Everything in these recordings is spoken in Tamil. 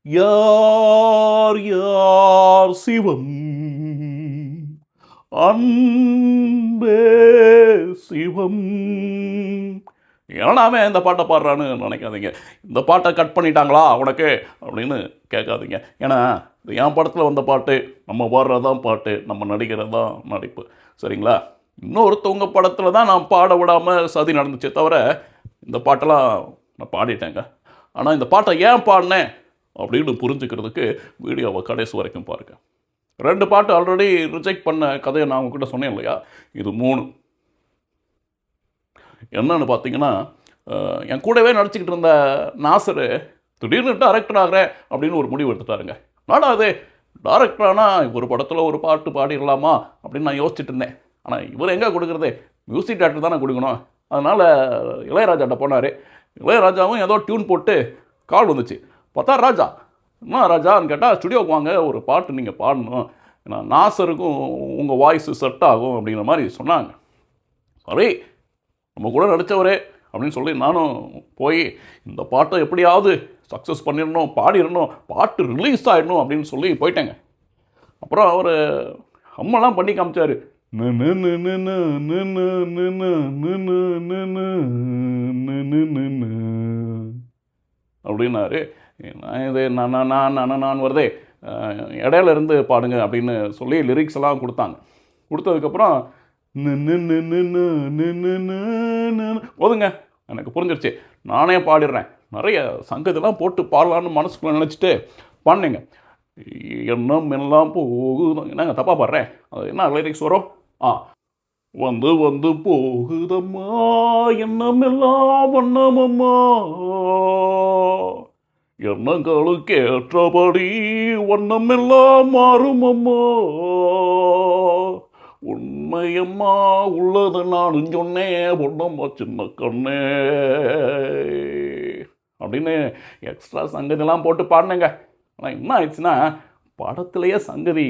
யார் யார் சிவம் அன்பே சிவம். ஏன்னாமே இந்த பாட்டை பாடுறான்னு நினைக்காதீங்க. இந்த பாட்டை கட் பண்ணிட்டாங்களா உனக்கு அப்படின்னு கேட்காதீங்க. ஏன்னா இது என் படத்தில் வந்த பாட்டு, நம்ம பாடுறது தான் பாட்டு, நம்ம நடிக்கிறது தான் நடிப்பு. சரிங்களா? இன்னொருத்தவங்க படத்தில் தான் நான் பாட விடாமல் சதி நடந்துச்சே தவிர இந்த பாட்டெல்லாம் நான் பாடிட்டேங்க. ஆனால் இந்த பாட்டை ஏன் பாடினேன் அப்படின்னு புரிஞ்சுக்கிறதுக்கு வீடியோவை கடைசி வரைக்கும் பாருங்கள். 2 பாட்டு ஆல்ரெடி ரிஜெக்ட் பண்ண கதையை நான் உங்ககிட்ட சொன்னேன் இல்லையா? இது 3. என்னன்னு பார்த்தீங்கன்னா, என் கூடவே நடிச்சுக்கிட்டு இருந்த நாசர் திடீர்னு டைரக்டர் ஆகிறேன் அப்படின்னு ஒரு முடிவு எடுத்துட்டாருங்க. நாடா அது டைரக்டர் ஆனால் ஒரு படத்தில் ஒரு பாட்டு பாடிடலாமா அப்படின்னு நான் யோசிச்சுட்டு இருந்தேன். ஆனால் இவர் எங்கே கொடுக்குறது? மியூசிக் டேரக்டர் தானே கொடுக்கணும். அதனால் இளையராஜாட்ட போனார். இளையராஜாவும் ஏதோ டியூன் போட்டு கால் வந்துச்சு. பார்த்தா ராஜா, என்ன ராஜான்னு கேட்டால், ஸ்டுடியோவுக்கு வாங்க, ஒரு பாட்டு நீங்கள் பாடணும், ஏன்னா நாசருக்கும் உங்கள் வாய்ஸு செட் ஆகும் அப்படிங்கிற மாதிரி சொன்னாங்க. சரி, நம்ம கூட நடித்தவரே அப்படின்னு சொல்லி நானும் போய் இந்த பாட்டை எப்படியாவது சக்ஸஸ் பண்ணிடணும், பாடிடணும், பாட்டு ரிலீஸ் ஆகிடணும் அப்படின்னு சொல்லி போயிட்டேங்க. அப்புறம் அவர் அம்மெல்லாம் பண்ணி காமிச்சார். அப்படின்னாரு. இது நான் வருதே, இடையில இருந்து பாடுங்க அப்படின்னு சொல்லி லிரிக்ஸ் எல்லாம் கொடுத்தாங்க. கொடுத்ததுக்கப்புறம் போதுங்க, எனக்கு புரிஞ்சிருச்சு, நானே பாடிடுறேன், நிறைய சங்கத்தெல்லாம் போட்டு பாடலான்னு மனசுக்குள்ள நினச்சிட்டு பாடினேங்க. எண்ணம் எல்லாம் போகுது, என்னங்க தப்பாக பாடுறேன்? அது என்ன லிரிக்ஸ் வரும்? வந்து வந்து போகுதம்மா எண்ணம் எல்லாம் வண்ணமம்மா, எண்ணங்களுக்கு ஏற்றபடி வண்ணம் எல்லாம் மாறுமம்மா, உண்மையம்மா உள்ளது நானும் சொன்னேன் பொண்ணம்மா சின்ன கண்ணே அப்படின்னு எக்ஸ்ட்ரா சங்கதிலாம் போட்டு பாடினேங்க. ஆனால் என்ன ஆயிடுச்சுன்னா, படத்துலேயே சங்கதி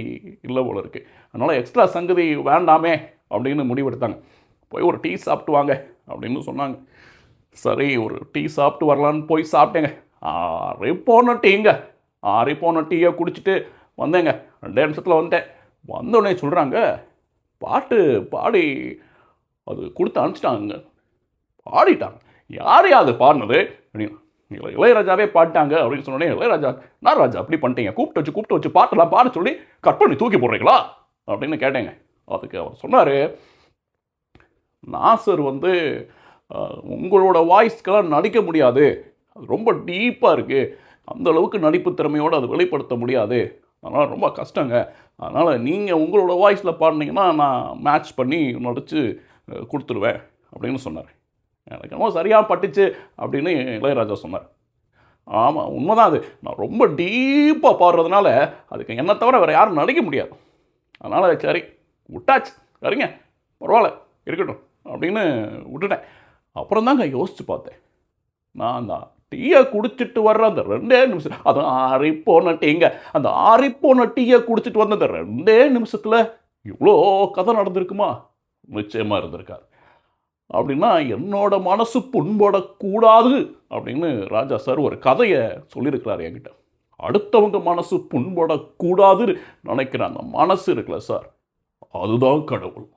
இல்லை போல இருக்குது. அதனால் எக்ஸ்ட்ரா சங்கதி வேண்டாமே அப்படின்னு முடிவெடுத்தாங்க. போய் ஒரு டீ சாப்பிட்டு வாங்க அப்படின்னு சொன்னாங்க. சரி, ஒரு டீ சாப்பிட்டு வரலான்னு போய் சாப்பிட்டேங்க. ஆறிப்போன டீயை குடிச்சிட்டு வந்தேங்க. 2 நிமிஷத்தில் வந்தேன். வந்தோடனே சொல்கிறாங்க, பாட்டு பாடி அது கொடுத்து அனுப்பிச்சிட்டாங்க, பாடிட்டாங்க. யாரையா அது பாடினது அப்படின்னு. இளையராஜாவே பாடிட்டாங்க அப்படின்னு சொன்னோடனே, இளையராஜா நான் ராஜா அப்படி பண்ணிட்டீங்க, கூப்பிட்டு வச்சு பாட்டெல்லாம் பாட சொல்லி கட் பண்ணி தூக்கி போடுறீங்களா அப்படின்னு கேட்டேங்க. அதுக்கு அவர் சொன்னார், நாசர் வந்து உங்களோட வாய்ஸ்க்கெல்லாம் நடிக்க முடியாது, அது ரொம்ப டீப்பாக இருக்குது, அந்தளவுக்கு நடிப்பு திறமையோடு அதை வெளிப்படுத்த முடியாது, அதனால் ரொம்ப கஷ்டங்க, அதனால் நீங்கள் உங்களோட வாய்ஸில் பாடினீங்கன்னா நான் மேட்ச் பண்ணி நடித்து கொடுத்துருவேன் அப்படின்னு சொன்னார். எனக்கு ரொம்ப சரியாக பட்டுச்சு அப்படின்னு இளையராஜா சொன்னார். ஆமாம், உண்மைதான். அது நான் ரொம்ப டீப்பாக பாடுறதுனால அதுக்கு என்னை தவிர வேறு யாரும் நடிக்க முடியாது. அதனால் சரி விட்டாச்சு, சரிங்க பரவாயில்ல இருக்கட்டும் அப்படின்னு விட்டுட்டேன். அப்புறம் தாங்க யோசித்து பார்த்தேன், நான் அந்த டீயை குடிச்சிட்டு வர்ற அந்த 2 நிமிஷம், அது ஆறிப்போன டீங்க, அந்த ஆறிப்போன டீயை குடிச்சிட்டு வந்த அந்த 2 நிமிஷத்தில் இவ்வளோ கதை நடந்திருக்குமா? நிச்சயமாக இருந்திருக்காது. அப்படின்னா என்னோட மனசு புண்படக்கூடாது அப்படின்னு ராஜா சார் ஒரு கதையை சொல்லியிருக்கிறார் என்கிட்ட. அடுத்தவங்க மனசு புண்படக்கூடாதுன்னு நினைக்கிற அந்த மனசு இருக்குல்ல சார், அதுதான் கடவுள்.